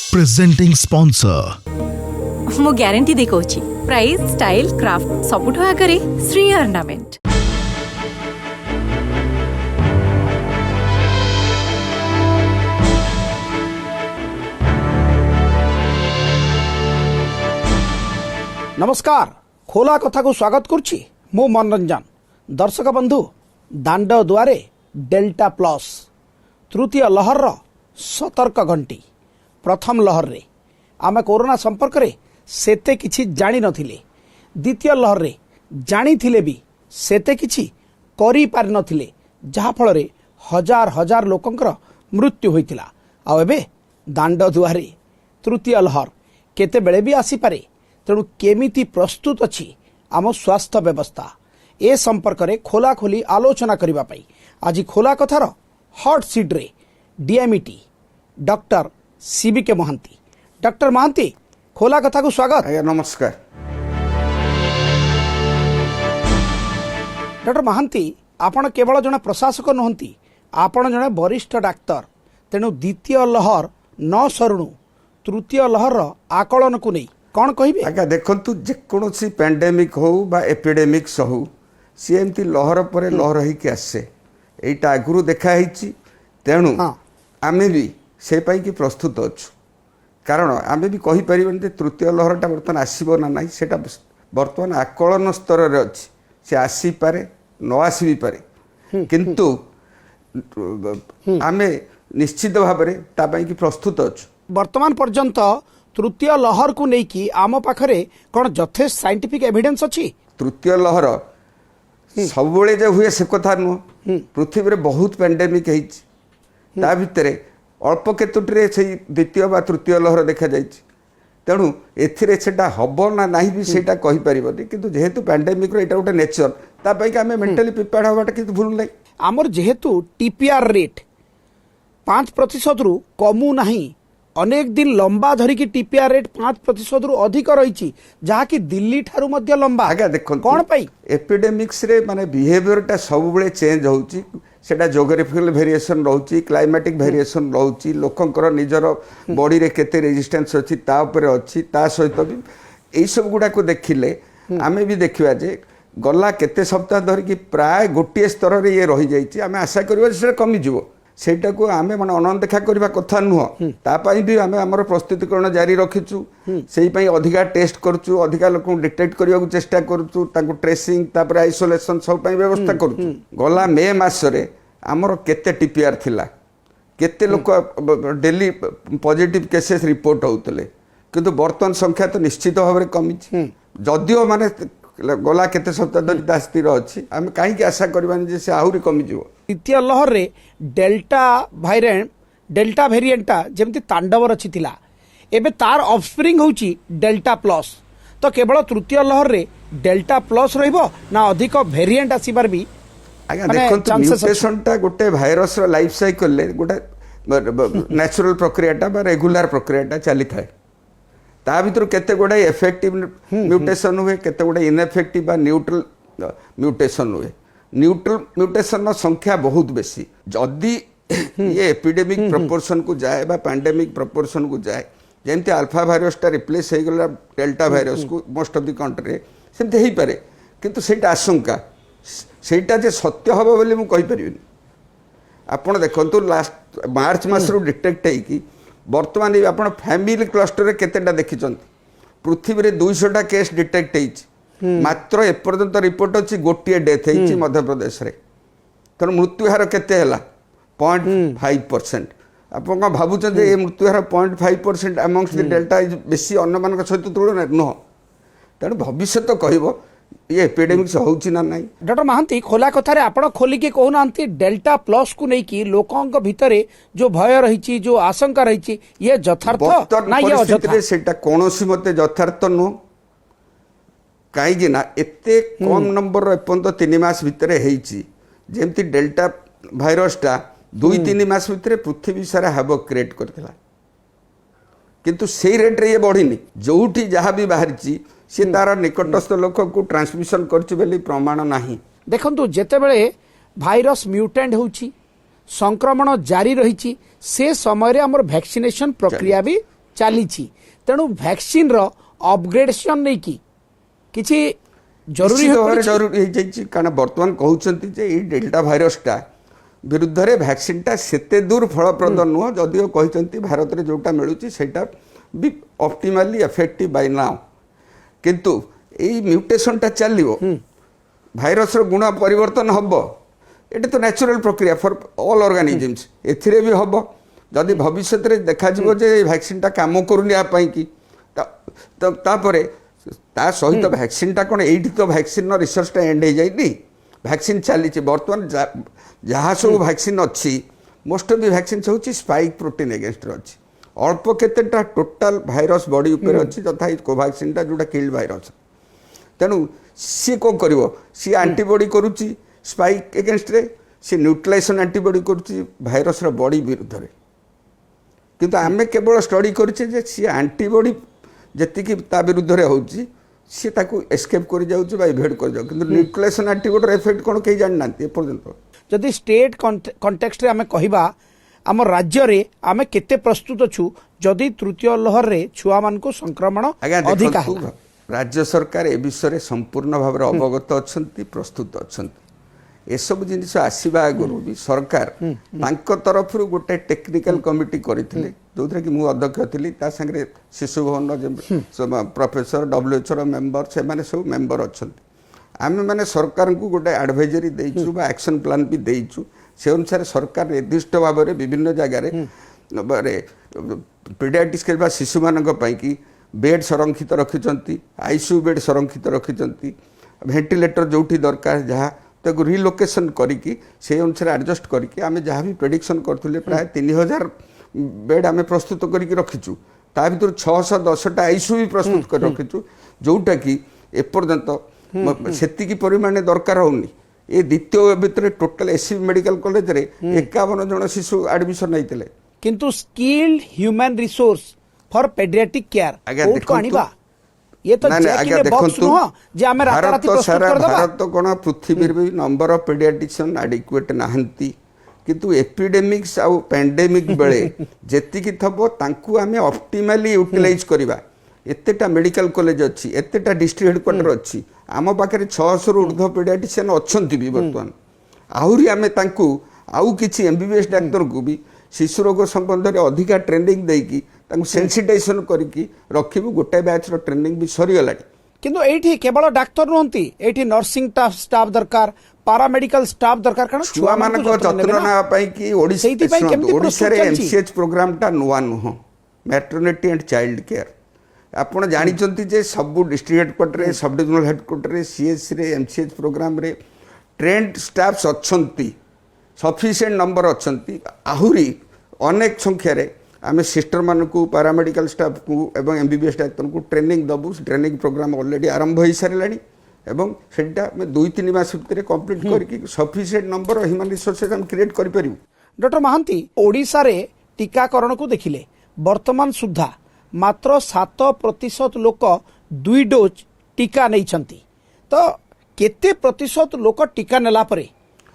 Presenting sponsor मो guarantee दे कहूची price style craft सबुठ आगे श्री अर्नामेंट। नमस्कार खोला कथा को स्वागत करुच्ची मो मनोरंजन दर्शक बंधु दांड दुआरे डेल्टा प्लस तृतीय लहर सतर्क घंटी प्रथम लहर रे आमे कोरोना संपर्क रे सेते किछि जानी नथिले द्वितीय लहर रे जानी थिले भी सेते किछि करि पारि नथिले जहा फल रे हजार हजार लोकंकर मृत्यु होइतिला आ एबे दांड दुआरे तृतीय लहर केते बेले भी आसी पारे तेणु केमिति प्रस्तुत अछि आम स्वास्थ्य व्यवस्था ए संपर्क रे खोला खोली आलोचना करिबा पई आज खोला कथार हॉट सीट रे DMET doctor सीबीके Mahanti. Doctor Mahanti खोला कथा को स्वागत। आज्ञा नमस्कार। डॉक्टर महांती आपण केवल जने प्रशासक नहंती आपण जने वरिष्ठ डाक्तर तेणु द्वितीय लहर न सरुणु तृतीय लहर आकलन को नहीं कौन कहिबे? आज्ञा देखंतु जेकोसी पैंडेमिक हो बा एपिडेमिक्स हो सी एमती लहर पर लहर होइके आसे एटा आगुरु देखा ହେଇଛି तेणु आमे भी से पाई कि प्रस्तुत अच्छु कारण आमे भी कहि परिबन जे तृतीय लहरटा बर्तमान आसीबो ना नाही सेटा बर्तमान आकलन स्तर रे अछि से आसी पारे न आसी भी पारे किंतु आमे निश्चित भाव रे ता पाई कि प्रस्तुत अच्छु। वर्तमान पर्यंत तृतीय लहर को लेकिन आम पाखरे कौन यथेष्ट साइंटिफिक एविडेंस अच्छी? तृतीय लहर सब जे हुए से कथा नुह पृथ्वी रे बहुत पैंडेमिक है ता भितरे अल्प केतुटी से द्वितीय बा तृतीय लहर देखा जाइए तेणु एथिरे सेटा हबो ना नाही भी सेटा कहि परिबनी किंतु जेहेतु पैंडेमिक रो एटा गोटे नेचर ता पई कि हमें मेंटली प्रिपेयर्ड होबाटा किंतु भूल नै आमर जेहेतु टीपीआर रेट 5% रु कमु नाही अनेक दिन लंबा धरिकी टीपीआर रेट 5% रु अधिक रही जहा कि दिल्ली ठारू मध्य लंबा। आज्ञा देखो कौन पाई एपिडेमिक्स रे माने बिहेवियर टा सब बेले चेंज होउची सेटा ज्योग्राफिकल वेरिएशन रहउची क्लाइमेटिक वेरिएशन रहउची लोकंकर निजर बॉडी रे केते रेजिस्टेंस अछि ता ऊपर अछि ता सहित भी एई सब गुडा को देखिले आमे भी देखिबा जे गला केते सप्ताह धरिकी प्राय गोटे स्तर रे ये रही जाइची आमे आशा करबा जे कमी जिवो सेटा को आमे माने अनदेखा करबा कथा नुह ता पई भी आमे हमर प्रस्तुतिकरण जारी रखिछु सेही पई अधिका टेस्ट करछु अधिका लोक डिटेक्ट करबा को चेष्टा करछु ताको ट्रेसिंग तापर आइसोलेशन सब पई व्यवस्था करछु। गला मे मास रे हमर केते टीपीआर थिला केते लोक डेली पॉजिटिव केसेस रिपोर्ट होतले किंतु वर्तमान संख्या तो निश्चित भाव में कमी जदियो माने गला केते सप्ताह धरि स्थिर अछि आमे काहे की आशा करबानी जे से आहुरी कमी जिवो। द्वितीय लहर रे डेल्टा वेरिएंटा जेमती तांडव रची थिला एबे तार ऑफस्प्रिंग होची डेल्टा प्लस तो केवल तृतीय लहर रे डेल्टा प्लस रहइबो ना अधिक वेरिएंट आसीबार भी? आज्ञा देखो म्यूटेशन टा गोटे भाइरस रो लाइफ साइकिल ले गोटे नेचुरल प्रक्रियाटा बा रेगुलर प्रक्रियाटा चली थाए ता भीतर केते गोटे इफेक्टिव म्यूटेशन हुए केते गोटे इनइफेक्टिव बा न्यूट्रल म्यूटेशन हुए न्यूट्रल म्यूटेशन संख्या बहुत बेसी जदि ये एपिडेमिक प्रपोर्शन को जाए बा पैंडेमिक प्रपोर्शन को जाए जेमती अल्फा भाइरस टा रिप्लेस हो गला डेल्टा भाइरस को मोस्ट ऑफ द कंट्री सेमती हेई पारे किंतु सेटा आशंका सेटा जे सत्य हबो बोली मु कहि परिबिनी। आपण देखंतु लास्ट मार्च मास रो डिटेक्ट है कि वर्तमान आपण फैमिली क्लस्टर रे केतेटा देखिचंत पृथ्वी रे 200 टा केस डिटेक्ट हेइछ मात्र एपर्यंत रिपोर्ट अच्छी गोटे डेथ होती मध्य प्रदेश रे तर मृत्यु हार केते हला 0.5%। आप भावुं ये मृत्यु हार 0.5% अमंगस्ट द डेल्टा बेसी अन्य मान सहित तुलना नुह तेणु भविष्य तो कह ये एपिडेमिक्स होउची ना नहीं। डॉक्टर महांती खोला कथारे आपण खोलिके कहूना डेल्टा प्लस को नहीं लोकों भितरे जो भय रही जो आशंका रही ये यथार्थ ना ये अयथार्थ सेटा कोनोसी मते यथार्थ नुह कहीं ना एते कम नंबर एपर्यंत 3 मास भितर जेमती डेल्टा भाइरसटा 2-3 मास भितर पृथ्वी सारा हैवक क्रिएट करथिला किंतु से रेट रे ये बढ़िनी जोठी जहाँ भी बाहरी सी तार निकटस्थ लोक को ट्रांसमिशन करछि बेली प्रमाण नाही। देखंतु जेते बेले भाइरस म्यूटेंट होउछि संक्रमण जारी रही से समय रे हमर वैक्सीनेशन प्रक्रिया भी ଚାଲିଛି ତେଣୁ ଭ୍ୟାକ୍ସିନ ର ଅପଗ୍ରେଡେସନ ନେଇକି କିଛି ଜରୁରୀ ନିଶ୍ଚିତ ଭାବରେ ହୋଇପଡ଼ିଛି? ଜରୁରୀ ହେଇଯାଇଛି କାରଣ ବର୍ତ୍ତମାନ କହୁଛନ୍ତି ଯେ ଏଇ ଡେଲ୍ଟା ଭାଇରସଟା ବିରୁଦ୍ଧରେ ଭ୍ୟାକ୍ସିନଟା ସେତେ ଦୂର ଫଳପ୍ରଦ ନୁହଁ ଯଦିଓ କହିଛନ୍ତି ଭାରତରେ ଯୋଉଟା ମିଳୁଛି ସେଇଟା ବି ଅପ୍ଟିମାଲି ଏଫେକ୍ଟିଭ ବାଇ ନାଓ କିନ୍ତୁ ଏଇ ମ୍ୟୁଟେସନଟା ଚାଲିବ ଭାଇରସର ଗୁଣ ପରିବର୍ତ୍ତନ ହବ ଏଇଟା ତ ନ୍ୟାଚୁରାଲ ପ୍ରକ୍ରିୟା ଫର ଅଲ୍ ଅର୍ଗାନିଜମ୍ସ ଏଥିରେ ବି ହବ ଯଦି ଭବିଷ୍ୟତରେ ଦେଖାଯିବ ଯେ ଏଇ ଭ୍ୟାକ୍ସିନଟା କାମ କରୁନି ଆ ପାଇଁ କି ତାପରେ ତା ସହିତ ଭ୍ୟାକ୍ସିନଟା କ'ଣ ଏଇଠି ତ ଭ୍ୟାକ୍ସିନର ରିସର୍ଚ୍ଚଟା ଏଣ୍ଡ ହେଇଯାଇନି ଭ୍ୟାକ୍ସିନ ଚାଲିଛି ବର୍ତ୍ତମାନ ଯାହା ସବୁ ଭ୍ୟାକ୍ସିନ ଅଛି ମୋଷ୍ଟ ଅଫ୍ ଦି ଭ୍ୟାକ୍ସିନ୍ସ ହେଉଛି ସ୍ପାଇକ୍ ପ୍ରୋଟିନ୍ ଏଗେନଷ୍ଟରେ ଅଛି ଅଳ୍ପ କେତେଟା ଟୋଟାଲ ଭାଇରସ ବଡି ଉପରେ ଅଛି ଯଥା କୋଭାକ୍ସିନଟା ଯୋଉଟା କିଲ୍ଡ ଭାଇରସ ତେଣୁ ସିଏ କ'ଣ କରିବ ସିଏ ଆଣ୍ଟିବଡି କରୁଛି ସ୍ପାଇକ୍ ଏଗେନଷ୍ଟରେ ସିଏ ନ୍ୟୁଟ୍ରିଲାଇଜେସନ୍ ଆଣ୍ଟିବଡି କରୁଛି ଭାଇରସର ବଡି ବିରୁଦ୍ଧରେ କିନ୍ତୁ ଆମେ କେବଳ ଷ୍ଟଡି କରିଛେ ଯେ ସିଏ ଆଣ୍ଟିବଡି ଯେତିକି ତା ବିରୁଦ୍ଧରେ ହେଉଛି ସିଏ ତାକୁ ଏସ୍କେପ୍ କରିଯାଉଛି ବା ଇଭେଡ୍ କରିଯାଉଛି କିନ୍ତୁ ନ୍ୟୁଟ୍ରିଲାଇଜେସନ୍ ଆଣ୍ଟିବଡିର ଏଫେକ୍ଟ କ'ଣ କେହି ଜାଣିନାହାନ୍ତି ଏପର୍ଯ୍ୟନ୍ତ ଯଦି ଷ୍ଟେଟ୍ କଣ୍ଟେକ୍ସଟରେ ଆମେ କହିବା ଆମ ରାଜ୍ୟରେ ଆମେ କେତେ ପ୍ରସ୍ତୁତ ଅଛୁ ଯଦି ତୃତୀୟ ଲହରରେ ଛୁଆମାନଙ୍କୁ ସଂକ୍ରମଣ ଆଜ୍ଞା ଅଧିକା ଦେଖନ୍ତୁ ହେଲା? ରାଜ୍ୟ ସରକାର ଏ ବିଷୟରେ ସମ୍ପୂର୍ଣ୍ଣ ଭାବରେ ଅବଗତ ଅଛନ୍ତି ପ୍ରସ୍ତୁତ ଅଛନ୍ତି ଏସବୁ ଜିନିଷ ଆସିବା ଆଗରୁ ବି ସରକାର ତାଙ୍କ ତରଫରୁ ଗୋଟେ ଟେକ୍ନିକାଲ କମିଟି କରିଥିଲେ ଯୋଉଥିରେ କି ମୁଁ ଅଧ୍ୟକ୍ଷ ଥିଲି ତା ସାଙ୍ଗରେ ଶିଶୁ ଭବନର ପ୍ରଫେସର WHOର ମେମ୍ବର ସେମାନେ ସବୁ ମେମ୍ବର ଅଛନ୍ତି ଆମେ ମାନେ ସରକାରଙ୍କୁ ଗୋଟେ ଆଡଭାଇଜରୀ ଦେଇଛୁ ବା ଆକ୍ସନ ପ୍ଲାନ୍ ବି ଦେଇଛୁ ସେ ଅନୁସାରେ ସରକାର ନିର୍ଦ୍ଦିଷ୍ଟ ଭାବରେ ବିଭିନ୍ନ ଜାଗାରେ ପିଡ଼ିଆଟ୍ରିକ୍ସ ବା ଶିଶୁମାନଙ୍କ ପାଇଁକି ବେଡ୍ ସଂରକ୍ଷିତ ରଖିଛନ୍ତି ଆଇସିୟୁ ବେଡ୍ ସଂରକ୍ଷିତ ରଖିଛନ୍ତି ଭେଣ୍ଟିଲେଟର ଯୋଉଠି ଦରକାର ଯାହା ତାକୁ ରିଲୋକେସନ୍ କରିକି ସେଇ ଅନୁସାରେ ଆଡ଼ଜଷ୍ଟ କରିକି ଆମେ ଯାହା ବି ପ୍ରେଡିକ୍ସନ୍ କରୁଥିଲେ ପ୍ରାୟ 3000 ବେଡ୍ ଆମେ ପ୍ରସ୍ତୁତ କରିକି ରଖିଛୁ ତା ଭିତରୁ 610ଟା ଆଇସିୟୁ ବି ପ୍ରସ୍ତୁତ କରି ରଖିଛୁ ଯୋଉଟା କି ଏପର୍ଯ୍ୟନ୍ତ ସେତିକି ପରିମାଣରେ ଦରକାର ହଉନି ଏ ଦ୍ୱିତୀୟ ଭିତରେ ଟୋଟାଲ ଏସ୍ସିବି ମେଡିକାଲ କଲେଜରେ 51 ଜଣ ଶିଶୁ ଆଡମିସନ ହେଇଥିଲେ କିନ୍ତୁ ସ୍କିଲ୍ଡ ହ୍ୟୁମାନ ରିସୋର୍ସ ଫର ପେଡିଆଟ୍ରିକ କେୟାର କୋଉଠୁ ଆଣିବା ये तो भारत कौन पृथ्वी भी नंबर ऑफ पेडियाट्रिशियन एडिक्वेट नहांती किंतु एपिडेमिक्स आउ पैंडेमिक बेले जेतिकी थबो तांकु आमे ऑप्टिमली यूटिलाइज करबा एतेटा मेडिकल कॉलेज अच्छी एतेटा डिस्ट्रिक्ट हेडक्वार्टर अच्छी आम पाखे 600 रु ऊर्ध्व पेडियाट्रिशियन अच्छी भी बर्तमान आहरी आमे तांकु आउ किछि एमबीबीएस डाक्टर को भी शिशु रोग संबंध में अधिका ट्रेनिंग देकी सेंसिटाइजेशन करके रखिबु गोटे बैच रो ट्रेनिंग भी सरीगला किंतु एठी केवल डाक्टर नुहंती एठी नर्सिंग स्टाफ दरकार पारामेडिकल स्टाफ दरकार कारण छुआ मानको जत्न ना पई कि ओडिसा रे एमसीएच प्रोग्राम टा नुवा नुह मैटरनिटी एंड चाइल्ड केयर आपण जानि चंती जे सब डिस्ट्रिक्ट हेडक्वार्टर रे सब डिविजनल हेडक्वार्टर रे सीएच रे एमसीएच प्रोग्राम रे ट्रेंड स्टाफ्स अछंती सफिशिएंट नंबर अछंती आहुरी अनेक संख्या रे आमे सिस्टर मानकू पैरामेडिकल स्टाफ को एवं एमबीबीएस डाक्टर को ट्रेनिंग दबु ट्रेनिंग प्रोग्राम ऑलरेडी आरंभ हो सारे एवं सेटा में 2-3 मास भितर कंप्लीट करके सफिशिएंट नंबर ह्यूमन रिसोर्सेस हम क्रिएट करि परिबु। डॉक्टर महांती ओडिसा रे टीकाकरण को देखिले वर्तमान सुधा मात्र 7% लोक 2 डोज टीका नहीं छंती तो केते प्रतिशत लोक टीका नेला परे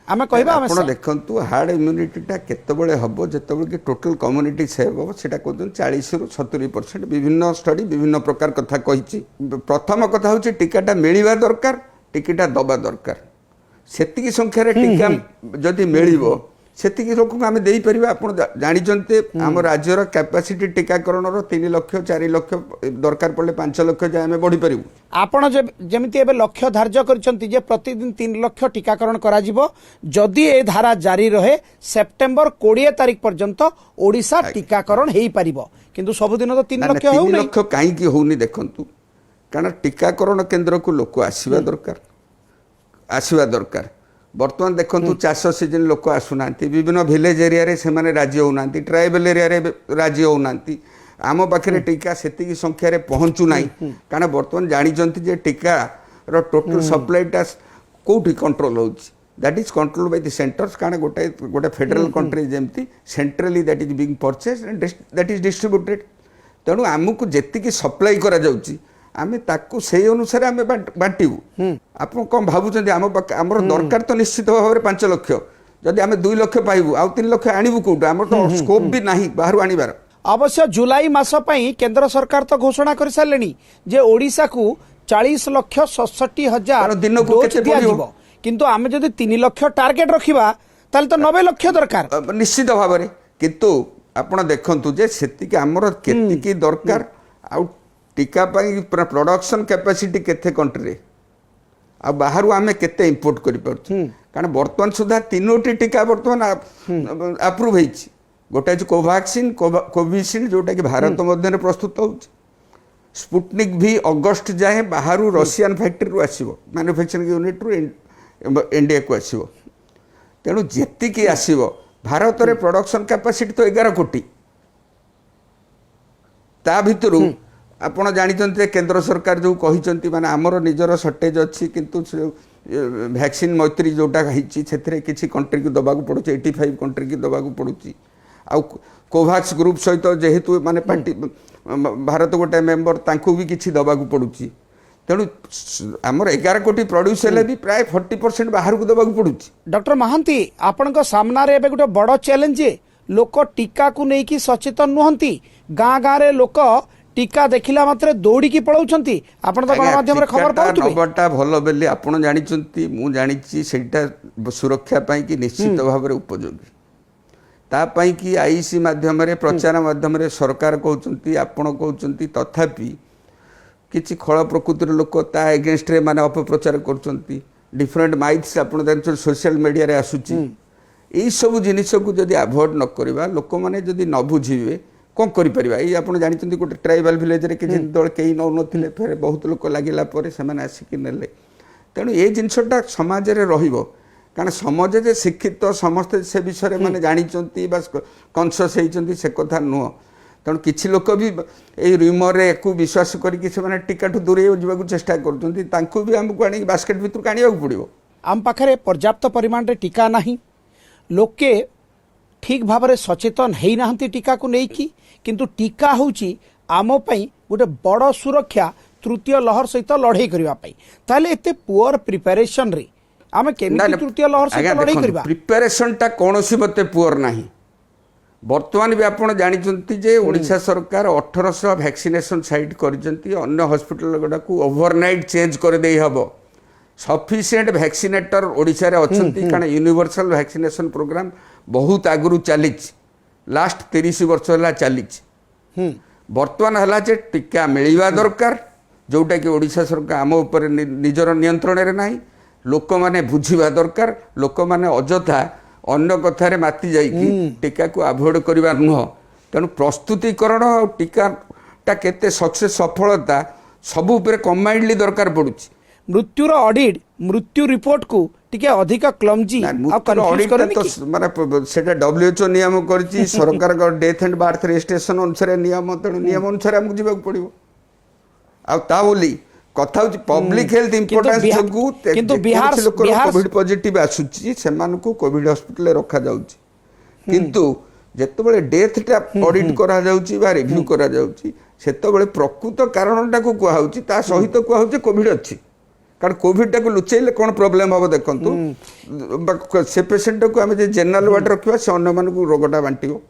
आमे कहबा आपण देखंतु हार्ड इम्यूनिटीटा केतेबेले हबो जेतेबेले कि टोटल कम्युनिटी सेव हो सेटा कहतन 40 रु 70% विभिन्न स्टडी विभिन्न प्रकार कथा कहिछि प्रथम कथा होछि टीकाटा मिलिबा दरकार टीकाटा दबा दरकार सेतिकी संख्या रे टीका जदि मिलिबो सेतिकी लोक आमे देई परिबा आपण जानि जंते हम राज्यर कैपेसिटी टीकाकरण रो 3 लाख 4 लाख दरकार पड़ले 5 लाख जाय आमे बढ़ी परिबु आपण जेमिति एबे लक्ष्य धार्य करछंती जे प्रतिदिन 3 लाख टीकाकरण करा जिवो जदि ए धारा जारी रहे सेप्टेम्बर 20 तारिख पर्यंत ओडिसा टीकाकरण हेई परिबो किंतु सब दिन तो 3 लाख होउ नै 3 लाख काई की होउनी देखंतु कारण टीकाकरण केंद्र को लोक आसीबा दरकार बर्तमान देखो चाष सीजन लोक आसुना विभिन्न भिलेज एरिया रे से राजी होना ट्राइबल एरिया रे राजी होना आम पाखे टीका से संख्या रे पहुँचु ना कारण बर्तमान जानी जे टीका रो टोटल सप्लाईटा कौटी कंट्रोल हो that is control by the centres कारण गोटे गोटे फेडरल कंट्री जमती centrally that is being purchase and that is distributed तेणु आमको जेतिकी सप्लाई करा जाउची आमे ताकू से अनुसार आमे बांटिबू आप कौन भावुं आमर दरकार तो निश्चित भाव में 5 लाख जदि आमे 2 लाख पाइबू आ 3 लाख आणबू कौट आम तो स्कोप भी ना बाहर आणबार अवश्य जुलाई मास पई केंद्र सरकार तो घोषणा कर सारे जे ओडिशा को 40,67,000 कारण दिनकू डोज केते दिया पड़िबो? जिवो किंतु आमे जदि 3 लाख टार्गेट रखिबा ताले तो 90 लाख दरकार। निश्चित भाव में किंतु आपण देखंतु जे सेतिके हमर केतिकी दरकार आउ टीका पई प्रोडक्शन कैपेसिटी केते कंट्री रे आ बाहरु आमे केते इंपोर्ट करि परछु कारण वर्तमान सुधा तीनोटी टीका वर्तमान अप्रूव हेछि गोटे जे कोवैक्सीन कोविशील्ड जोटा कि भारत मध्य प्रस्तुत होछि स्पुटनिक भी अगस्त जाए बाहरु रशियन फैक्ट्री रु आसीबो मैन्युफैक्चरिंग यूनिट रु इंडिया को आसीबो तेणु जेतिकी आसीबो भारत रे प्रोडक्शन कैपेसिटी तो 11 कोटी ता भितरु आपण जानिचंते केंद्र सरकार जो कहिचंती माने हमर निजर शॉर्टेज अछि किंतु वैक्सीन मैत्री जोटा हिची सेथरे किछि कंट्री को दबाकू पड़ुछि 85 कंट्री की दबाकू पड़ुछि आ कोवैक्स ग्रुप सहित जेहेतु माने पार्टी भारत गोटे मेंबर तांको भी किछि दबाकू पड़ुछि तेणु आमर 11 कोटी प्रोड्यूस हेले भी प्राय 40% बाहर को दबाकू पड़ुछि। डॉक्टर महांती आपनक सामना रे एबे गोटे बड़ चैलेंज जे लोक टीका को नेकी सचेतन नुहंती गाँ गाँ रे लोक टीका देखिला मात्रे दौड़ी की पळौछंती आपण तो गणमाध्यम रे खबर पाउथुबे नबटा भलो बेली आपण जानिचंती मु जानिची सेटा सुरक्षा पई कि निश्चित भाव रे उपयोगी ता पई कि आईसी माध्यम रे प्रचार माध्यम रे सरकार कहउचंती आपण कहउचंती तथापि किछि खळ प्रकृतिर लोक ता अगेंस्ट रे माने अपप्रचार करचंती डिफरेंट माइथ्स आपण जानिछ सोशल मीडिया रे आसुची एई सब जिनिस को जदी अवॉइड न करबा लोक माने जदी न बुझिबे कौन करिपरिबा ये आपण जानिचंती गोटे ट्राइबल विलेज रे किछि दल केही न नथिले फेर बहुत लोक लागिला परे सेमाने आसिक नेले तेणु ये जिनसटा समाज रे रहिबो कारण समाज जे शिक्षित समस्त से विषय माने जानिचंती बस कॉन्शियस हेचंती से कथा नुह तेणु किछि लोक भी ए र्यूमर रे को विश्वास करिकि से माने टिकाठु दूरे जीवाकू चेष्टा करचंती तांकू भी हमकु आनी बास्केट भितर कानियाकू पड़िबो आम पाखरे पर्याप्त परिमाण रे टीका नाही लोके ठीक भाव में सचेतन है ना टीका को लेकिन किंतु टीका होची आम पई गोटे बड़ सुरक्षा तृतीय लहर सहित लड़ाई करने ताले एते पुअर प्रिपरेशन रे आम केमिति तृतीय लहर सहित लड़ाई करबा प्रिपरेशन टा कोनोसी मते पुअर नाही वर्तमान भी आपण जानिचंती जे ओडिशा सरकार 1800 वैक्सीनेशन साइट करिसंती अन्य हॉस्पिटल गुडा को ओवरनाइट चेंज कर देई हबो सफिशिएंट वैक्सीनेटर ओडिशा रे अछंती कारण यूनिवर्सल वैक्सीनेशन प्रोग्राम बहुत आगुरु चलीच लास्ट 30 वर्ष हला चलीच वर्तमान हला जे टीका मिलवा दरकार जोटा कि ओडिशा सरकार आम ऊपर निजर नियंत्रण रे नाही लोक माने बुझिबा दरकार लोक माने अजथा अन्य कथारे माति जाइकी टीका को अवॉइड करबा नुह तेणु प्रस्तुतिकरण और टीका टा केते सक्सेस सफलता सब ऊपर कंबाइंडली दरकार पड़ुची मृत्युर ऑडिट मृत्यु रिपोर्ट को टिके अधिक क्लमजी आ कंफ्यूज करनी तो माने सेटा डब्ल्यूएचओ नियम करची सरकार का डेथ एंड बर्थ रजिस्ट्रेशन अनुसार नियम तेणु नियम अनुसार हमको जीवा पड़िबो आ ता बोली कथा होची पब्लिक हेल्थ इंपोर्टेंस जगु किंतु बिहार कोविड पॉजिटिव आसुची सेमान को कोविड हॉस्पिटल रे रखा जाउची किंतु जेतेबेले डेथ टा ऑडिट करा जाउची बा रिव्यू करा जाउची सेतेबेले प्रकृत कारणटा को कुआ होची ता सहित कुआ होची कोविड अछि कारण कोविड टाक लुचेले कौन प्रोब्लेम हम देखु से पेसेंट को आम जेनराल वार्ड रखा से अन्य मान रोगटा बांटो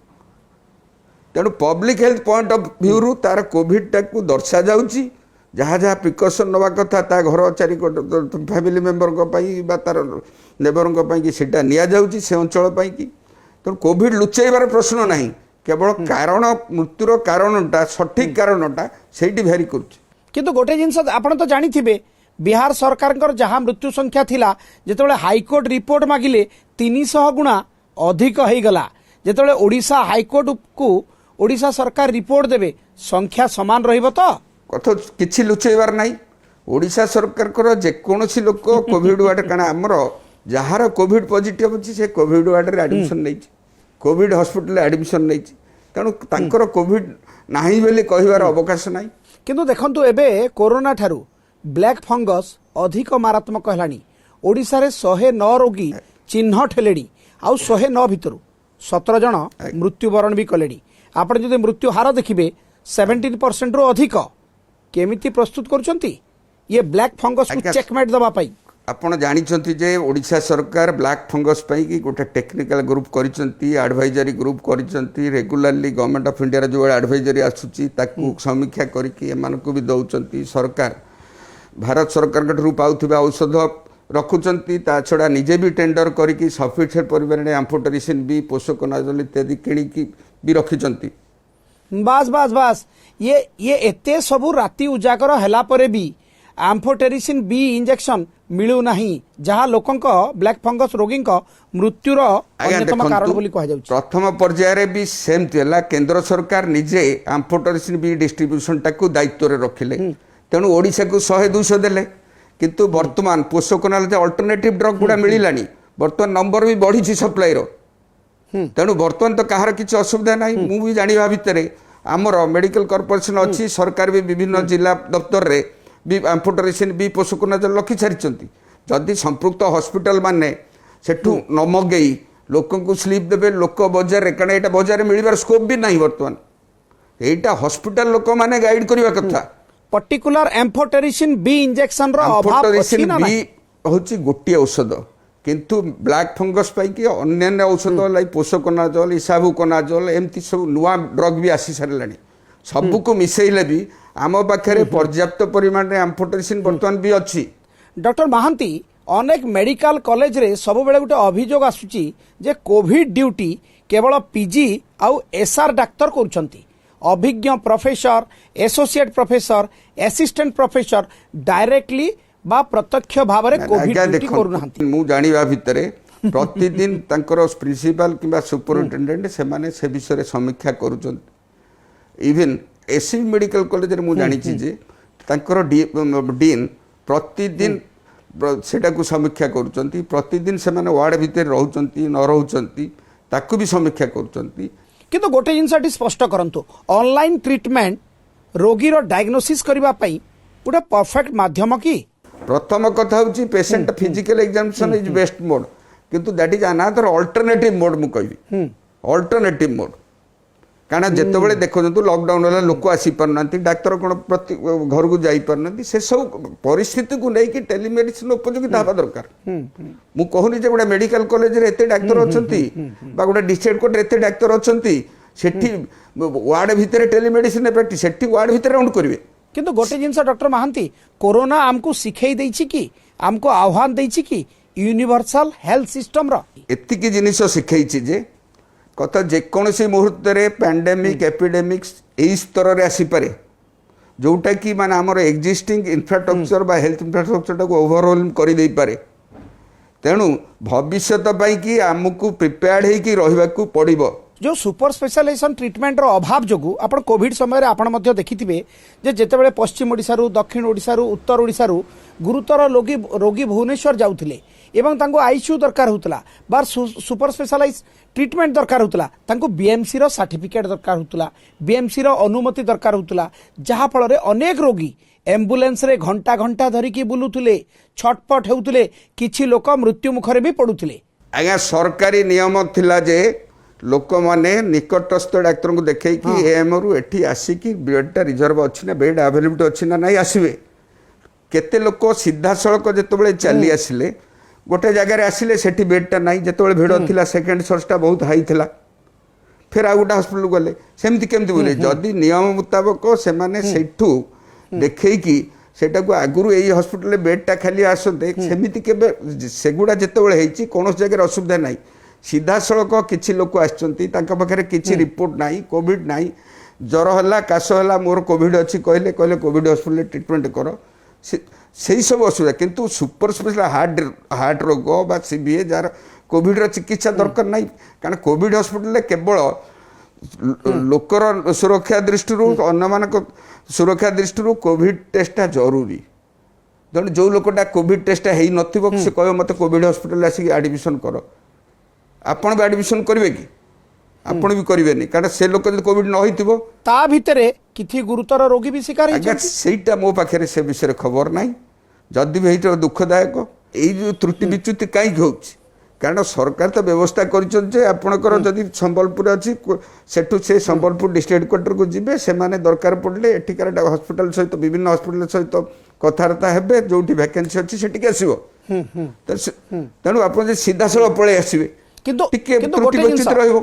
तेणु public health point of view रु तार कोविड टाक दर्शा जाउची जहाँ जहाँ प्रिकॉशन नवा कथा ता घर चारि फैमिली मेंबर को पाई बा तार नेबर को पाई कि सेटा निया जाउची से अंचल पाई कि तेणु कोविड लुचेबार प्रश्न नहीं केवल कारण मृत्युर कारणटा सठिक कारणटा सेठी भेरी करुची किंतु गोटे जिनस आपण तो जानिथिबे बिहार सरकार जहाँ मृत्यु संख्या थिला जेतेबेले हाईकोर्ट रिपोर्ट मागिले 300 गुणा अधिक हो गला जेतेबेले ओडिशा हाईकोर्ट को ओडिशा सरकार रिपोर्ट देबे संख्या समान रहिबो तो कथा किछि लुचेबार नाही ओडिशा सरकार कर जेकोसी लोक कोविड वार्ड कारण आमर जहार कोविड पॉजिटिव अछि से कोविड वार्ड रे एडमिशन नै कोविड हॉस्पिटल एडमिशन नै तेणु तांकर कोविड नाही बेले कहिबार अवकाश नाही किंतु देखंतु एबे कोरोना ठारू ब्लैक फंगस अधिक मारात्मक है ओडिशा रे 109 रोगी चिन्हट हेले आउ 109 भितर 17 जन मृत्युवरण भी कले आप मृत्यु हार देखिए 17% रु अधिक केमिति प्रस्तुत करुचंती ये ब्लैक फंगस को चेकमेट दबा पाई ଆପଣ ଜାଣିଛନ୍ତି ଯେ ଓଡ଼ିଶା ସରକାର ବ୍ଲାକ୍ ଫଙ୍ଗସ୍ ପାଇଁ କି ଗୋଟେ ଟେକ୍ନିକାଲ ଗ୍ରୁପ୍ କରିଛନ୍ତି, ଆଡ଼ଭାଇଜରୀ ଗ୍ରୁପ୍ କରିଛନ୍ତି। ରେଗୁଲାରଲି ଗଭର୍ଣ୍ଣମେଣ୍ଟ ଅଫ୍ ଇଣ୍ଡିଆର ଯେଉଁଭଳି ଆଡ଼ଭାଇଜରୀ ଆସୁଛି ତାକୁ ସମୀକ୍ଷା କରିକି ଏମାନଙ୍କୁ ବି ଦେଉଛନ୍ତି। ସରକାର ଭାରତ ସରକାରଙ୍କ ଠାରୁ ପାଉଥିବା ଔଷଧ ରଖୁଛନ୍ତି, ତା ଛଡ଼ା ନିଜେ ବି ଟେଣ୍ଡର କରିକି ସଫିସିଏଣ୍ଟ ପରିମାଣରେ ଆମ୍ଫୋଟେରିସିନ୍ ବି ପୋଷକ ନାଜଲ ଇତ୍ୟାଦି କିଣିକି ବି ରଖିଛନ୍ତି। ବାସ୍ ବାସ୍ ବାସ୍ ये एते सबु राति उजागर हैला परे भी आम्फोटेरिसिन बी इंजेक्शन मिलू नहीं, जहाँ लोकंक ब्लैक फंगस रोगींक मृत्युर अन्यतम कारण बोली कहा जाउछि। प्रथम पर्यायर भी सेमती है, केंद्र सरकार निजे आम्फोटेरिसिन बी डिस्ट्रीब्यूशन टाकू दायित्व रे रखिले, तेणु ओडिशा को 100-200 देले। किंतु वर्तमान पोषक नाल अल्टरनेटिव ड्रग गुड़ा मिलानी, वर्तमान नंबर भी बढ़ी सप्लाई रो, तेणु वर्तमान तो कहार किसी असुविधा ना। मुझे जाना भितर आमर मेडिकल कॉर्पोरेशन अच्छी, सरकार भी विभिन्न जिला दफ्तर रे भी आम्फोटेरिसिन बी पोषक नाजल रखी सारी। जदि संपृक्त हॉस्पिटल माने सेठू न मगई लोक स्लीप देवे लोक बजार कारण यहाँ बजार मिलबार स्कोप भी नहीं। वर्तमान यहाँ हॉस्पिटल लोक मैंने गाइड करने कथा पर्टिकुलर एम्फोटेरिसिन बी इंजेक्शन रो अभाव एम्फोटेरिसिन बी होची गोटे औषध, किंतु ब्लैक फंगस पाई अन्य औषध लाइक पोषकनाजल इसाबुकोनाजल एमती सब नुआ ड्रग भी आसी सारे सबको मिसेले भी आम पाखे पर्याप्त परिमाण में एम्फोटेरिसिन बर्तमान भी अच्छी। डॉक्टर महांती अनेक मेडिकल कॉलेज रे सब बेले गोटे अभियोग आसुची जे कोविड ड्यूटी केवल पीजी आउ एसआर डाक्तर करूछंती, अभिज्ञ professor associate professor assistant professor directly बा प्रत्यक्ष भाव में कोविड ड्यूटी करूनाहांती। मु जानिबा भितरे प्रतिदिन तांकर प्रिंसिपल किंबा सुपरिटेंडेंट से माने से विषय रे समीक्षा करूछन। इवन एससी मेडिकल कॉलेज रे मु जानि छी जे तांकर डीन प्रतिदिन सेटा को समीक्षा करूछंती, प्रतिदिन से माने वार्ड भितर रहउछंती न रहउछंती ताकू भी समीक्षा करूछंती। किंतु गोटे जिनसटी स्पष्ट करंतु, ऑनलाइन ट्रीटमेंट रोगीर डायग्नोसिस करबा पई गोटे परफेक्ट माध्यम की। प्रथम कथा हूँ patient physical examination is best mode, किंतु that is another alternative mode. मु कहबी अल्टरनेटिव मोड कारण जिते देखो लॉकडाउन है लोक आसी पारना, डाक्तर कौन प्रति घर को जाई पारना, से सब परिस्थिति को लेकिन टेलीमेडिसिन उपयोगिता हवा दरकार। मु कहूनी जे गोटे मेडिकल कॉलेज रे एते डाक्तर अछंती बा गोटे डिस्ट्रिक्ट कोर्ट रे एते डाक्तर अछंती, सेठी वार्ड भितर टेलीमेडिसिन प्रैक्टिस सेठी वार्ड भितर राउंड करिवे। किंतु गोटे जिनस डॉक्टर महांती कोरोना आमको शिखई देछि कि आमको आह्वान देछि कि यूनिवर्सल हेल्थ सिस्टम रो एतिकी जिनिस शिखैछि जे कथा जेकोसी मुहूर्त रे पैंडेमिक एपिडेमिक्स एई स्तर रे आसी पारे, जोटा कि माने हमर एक्जिस्टिंग इंफ्रास्ट्रक्चर बा हेल्थ इंफ्रास्ट्रक्चर को ओवरऑल करि देई पारे। तेणु भविष्यत पाई कि आमको प्रिपेयर्ड है कि रहिबा को पड़िबो। जो सुपर स्पेशलाइजेशन ट्रीटमेंट रो अभाव जोगु आपण कोविड समय रे आपण मध्य देखिथिबे जे जेतेबेले पश्चिम ओडिसा रु दक्षिण ओडिसा रु उत्तर ओडिसा रु गुरुतर रोगी भुवनेश्वर जाउथिले एवं तांको आईसीयू दरकार होतला बार सुपर स्पेशलाइज ट्रीटमेंट दरकार होतला, तांको बीएमसी रो सर्टिफिकेट दरकार होतला, बीएमसी रो अनुमति दरकार होतला, जहा फल रे अनेक रोगी एम्बुलेंस रे घंटा घंटा धरिकी बुलुथुले, छटपट हेउथुले, किछि लोक मृत्यु मुखरे भी पडुथुले। आज्ञा सरकारी नियम थिला जे लोक माने निकटस्थ डाक्टर को देखे कि एएम रु एठी आसिकी बेडटा रिजर्व अच्छी ना बेड अवेलेबिलिटी अच्छी ना नहीं आसवे। केते लोक सीधा सड़क जिते चली आसिले गोटे जगार आसिले सेठी बेडटा नहीं, जिते भिड़ थिला सेकेंड सर्चटा बहुत हाई थिला, फिर आ गोटे हॉस्पिटल गले सेमती केमती बोले जदि नियम मुताबक से माने सेठू देखैकी सेटा को आगुरु एई हॉस्पिटल बेडटा खाली आसते सेमिति केबे सेगुडा जिते हेची कोनोस जगार असुविधा नहीं। सीधा सड़क किसी लोक आखिर किसी रिपोर्ट ना कोविड ना ज्वर है काश है मोर कोविड अच्छी कहले कहले कोविड हॉस्पिटल ट्रीटमेंट कर से सब असुविधा। किंतु सुपर स्पेशल हार्ट रोग बा सीबीए जार कोविड चिकित्सा दरकार नहीं, कारण कोविड हॉस्पिटल केवल लोकर सुरक्षा दृष्टि अन्य मान सुरक्षा दृष्टि कोविड टेस्टा जरूरी। तेणु जो लोकटा कोविड टेस्टा हो न से कह मत कोविड हॉस्पिटल आसिक एडमिशन कर, आपण भी एडमिशन करेंगे कि आपण भी करेंगे कारण से लोक जो कोविड न होइतिबो ता भितरे किथि गुरुतर रोगी भी शिकार आज्ञा सेटा मो पाखे से विषय खबर ना। जदि भी ये दुखदायक ये त्रुटि विच्युति कहीं होउछि कारण सरकार तो व्यवस्था करपणकर जदि संबलपुर अच्छी सेठू से संबलपुर डिस्ट्रिक्ट हेडक्वार्टर को जीवे से माने दरकार पड़े एठिकार हॉस्पिटल सहित विभिन्न हॉस्पिटल सहित कथबार्ता हेबे जो वैकेंसी अच्छी से आसो ତେଣୁ ଆପଣ ଯଦି ସିଧାସଳଖ ପଳେଇ ଆସିବେ କିନ୍ତୁ ଟିକେ କିନ୍ତୁ ତ୍ରୁଟି ଗୋଟେ ବଞ୍ଚିତ ଜିନିଷ ରହିବ।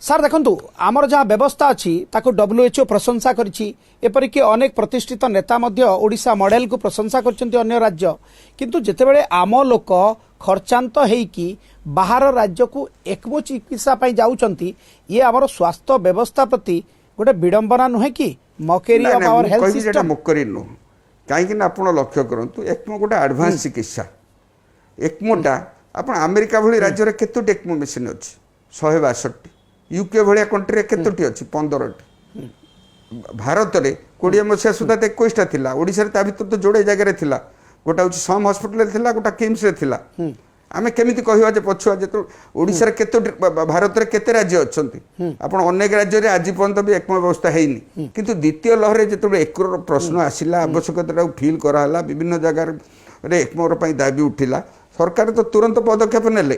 ସାର୍ ଦେଖନ୍ତୁ ଆମର ଯାହା ବ୍ୟବସ୍ଥା ଅଛି ତାକୁ WHO ପ୍ରଶଂସା କରିଛି, ଏପରିକି ଅନେକ ପ୍ରତିଷ୍ଠିତ ନେତା ମଧ୍ୟ ଓଡ଼ିଶା ମଡେଲକୁ ପ୍ରଶଂସା କରିଛନ୍ତି ଅନ୍ୟ ରାଜ୍ୟ। କିନ୍ତୁ ଯେତେବେଳେ ଆମ ଲୋକ ଖର୍ଚ୍ଚାନ୍ତ ହେଇକି ବାହାର ରାଜ୍ୟକୁ ଏକମୋ ଚିକିତ୍ସା ପାଇଁ ଯାଉଛନ୍ତି, ଇଏ ଆମର ସ୍ୱାସ୍ଥ୍ୟ ବ୍ୟବସ୍ଥା ପ୍ରତି ଗୋଟେ ବିଡମ୍ବନା ନୁହେଁ କି? ମକେରୀ ନା, ଅଫ୍ ନା, ଆୱାର ମୁଁ ହେଲ୍ଥ କହିବି ସେଟା ସିଷ୍ଟମ। ମୋକରି ନୁହଁ। କାହିଁକି ନା ଆପଣ ଲକ୍ଷ୍ୟ କରନ୍ତୁ, ଏକ୍ମୋ ଗୋଟେ ଆଡଭାନ୍ସ ଚିକିତ୍ସା। ଏକ୍ମୋଟା ଆପଣ ଆମେରିକା ଭଳି ରାଜ୍ୟରେ କେତୋଟି ଏକ୍ମୋ ମେସିନ୍ ଅଛି? 162ଟି। ୟୁକେ ଭଳିଆ କଣ୍ଟ୍ରିରେ କେତୋଟି ଅଛି? 15ଟି। ଭାରତରେ 20 ମସିହା ସୁଦ୍ଧା 21ଟା ଥିଲା। ଓଡ଼ିଶାରେ ତା ଭିତରେ ତ ଯୋଡ଼େ ଜାଗାରେ ଥିଲା। ଗୋଟା ହେଉଛି ସମ୍ ହସ୍ପିଟାଲରେ ଥିଲା, ଗୋଟା କିମ୍ସରେ ଥିଲା। ଆମେ କେମିତି କହିବା ଯେ ପଛୁଆ? ଯେତେବେଳେ ଓଡ଼ିଶାରେ କେତୋଟି, ଭାରତରେ କେତେ ରାଜ୍ୟ ଅଛନ୍ତି? ଆପଣ ଅନେକ ରାଜ୍ୟରେ ଆଜି ପର୍ଯ୍ୟନ୍ତ ବି ଏକ୍ମୋ ବ୍ୟବସ୍ଥା ହେଇନି। କିନ୍ତୁ ଦ୍ୱିତୀୟ ଲହରରେ ଯେତେବେଳେ ଏକ୍ମୋର ପ୍ରଶ୍ନ ଆସିଲା, ଆବଶ୍ୟକତାଟାକୁ ଫିଲ୍ କରାହେଲା, ବିଭିନ୍ନ ଜାଗାରେ ଏକ୍ମୋର ପାଇଁ ଦାବି ଉଠିଲା, ସରକାର ତ ତୁରନ୍ତ ପଦକ୍ଷେପ ନେଲେ।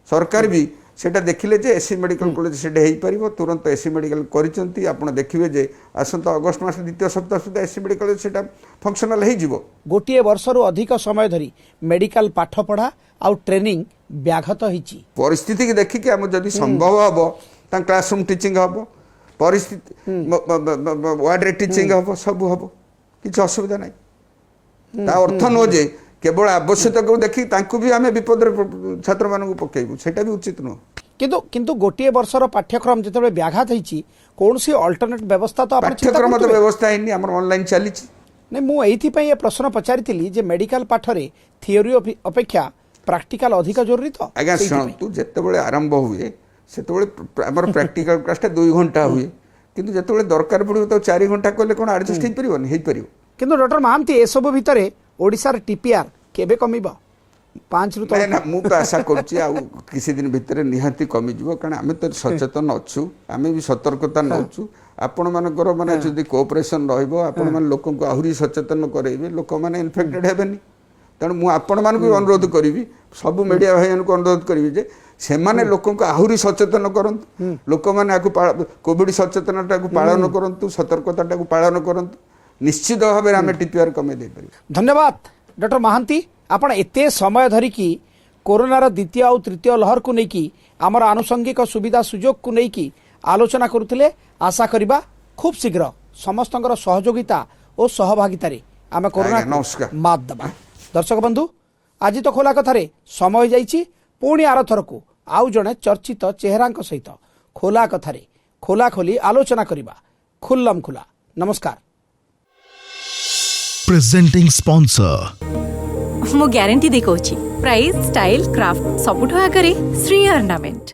ସରକାର ବି সেটা দেখিলে যে এসি মেডিকাল কলেজ সেটা হয়েপার, তুরন্ত এসি মেডিকাল করেছেন। আপনার দেখবে যে আসন্তা অগস্ট মাস দ্বিতীয় সপ্তাহ সুদ্ধা এসি মেডিকাল কলেজ সেটা ফংশনাল হয়ে যাব। গোটিয়ে বর্ষরু অধিক সময় ধরি মেডিকাল পাঠপড়া আউ ট্রেনিং ব্যাঘত হয়েছি। পরিস্থিতি দেখি আমি যদি সম্ভব হব তা ক্লাসরুম টিচিং হব, পরিস্থিতি ওয়ার্ডরে টিচিং হব, সবু হব, কিছু অসুবিধা নাই। তা অর্থ নয় যে কেবল আবশ্যকতাকে দেখি তাঁকু বি আমি বিপদরে ছাত্র মানুষ পকাইবু, সেটা বি উচিত নয়। কিন্তু কিন্তু গোটিয়ে বর্ষর পাঠ্যক্রম যেতবে ব্যাঘাত হয়েছি, কৌশি অল্টরনেট ব্যবস্থা তো আপনি চিন্তা পাঠ্যক্রম তো করুথিবে? ব্যবস্থা হয়নি, আমার অনলাইন চালিছি। ନାଇଁ ମୁଁ ଏଇଥିପାଇଁ ଏ ପ୍ରଶ୍ନ ପଚାରିଥିଲି ଯେ ମେଡିକାଲ ପାଠରେ ଥିଓରି ଅପେକ୍ଷା ପ୍ରାକ୍ଟିକାଲ ଅଧିକ ଜରୁରୀ ତ? ଆଜ୍ଞା ଶୁଣନ୍ତୁ, ଯେତେବେଳେ ଆରମ୍ଭ ହୁଏ ସେତେବେଳେ ଆମର ପ୍ରାକ୍ଟିକାଲ କ୍ଲାସଟା 2 ଘଣ୍ଟା ହୁଏ, କିନ୍ତୁ ଯେତେବେଳେ ଦରକାର ପଡ଼ିବ ତାକୁ 4 ଘଣ୍ଟା କଲେ କ'ଣ ଆଡଜଷ୍ଟ ହେଇପାରିବନି? ହେଇପାରିବ। କିନ୍ତୁ ଡକ୍ଟର ମହାନ୍ତି, ଏସବୁ ଭିତରେ ଓଡ଼ିଶାର ଟିପିଆର କେବେ କମିବ? 5ରୁ ନାଇଁ ନା, ମୁଁ ତ ଆଶା କରୁଛି ଆଉ କିଛି ଦିନ ଭିତରେ ନିହାତି କମିଯିବ। କାରଣ ଆମେ ତ ସଚେତନ ଅଛୁ, ଆମେ ବି ସତର୍କତା ନେଉଛୁ। ଆପଣମାନଙ୍କର ମାନେ ଯଦି କୋଅପରେସନ୍ ରହିବ, ଆପଣମାନେ ଲୋକଙ୍କୁ ଆହୁରି ସଚେତନ କରାଇବେ, ଲୋକମାନେ ଇନଫେକ୍ଟେଡ୍ ହେବେନି। ତେଣୁ ମୁଁ ଆପଣମାନଙ୍କୁ ବି ଅନୁରୋଧ କରିବି, ସବୁ ମିଡ଼ିଆ ଭାଇମାନଙ୍କୁ ଅନୁରୋଧ କରିବି ଯେ ସେମାନେ ଲୋକଙ୍କୁ ଆହୁରି ସଚେତନ କରନ୍ତୁ। ଲୋକମାନେ ଆକୁ କୋଭିଡ଼ ସଚେତନତାକୁ ପାଳନ କରନ୍ତୁ, ସତର୍କତାଟାକୁ ପାଳନ କରନ୍ତୁ। ନିଶ୍ଚିତ ଭାବରେ ଆମେ ଟିପିଆର କମେଇ ଦେଇପାରିବୁ। ଧନ୍ୟବାଦ ଡକ୍ଟର ମହାନ୍ତି, ଆପଣ ଏତେ ସମୟ ଧରିକି କୋରୋନାର ଦ୍ୱିତୀୟ ଆଉ ତୃତୀୟ ଲହରକୁ ନେଇକି ଆମର ଆନୁଷଙ୍ଗିକ ସୁବିଧା ସୁଯୋଗକୁ ନେଇକି ଆଲୋଚନା କରୁଥିଲେ। ଆଶା କରିବା ଖୁବ୍ ଶୀଘ୍ର ସମସ୍ତଙ୍କର ସହଯୋଗିତା ଓ ସହଭାଗିତାରେ ଆମେ କୋରୋନା ମାତ ଦେବା। ଦର୍ଶକ ବନ୍ଧୁ, ଆଜି ତ ଖୋଲା କଥାରେ ସମୟ ଯାଇଛି। ପୁଣି ଆରଥରକୁ ଆଉ ଜଣେ ଚର୍ଚ୍ଚିତ ଚେହେରାଙ୍କ ସହିତ ଖୋଲା କଥାରେ ଖୋଲାଖୋଲି ଆଲୋଚନା କରିବା। ଖୁଲ୍ଲମ ଖୁଲା। ନମସ୍କାର। Presenting sponsor. ମୁଁ ଗ୍ୟାରେଣ୍ଟି ଦେଇ କହୁଛି, ପ୍ରାଇସ୍ ଷ୍ଟାଇଲ କ୍ରାଫ୍ଟ ସବୁଠୁ ଆଗରେ ଶ୍ରୀ ଅର୍ଣ୍ଣାମେଣ୍ଟ।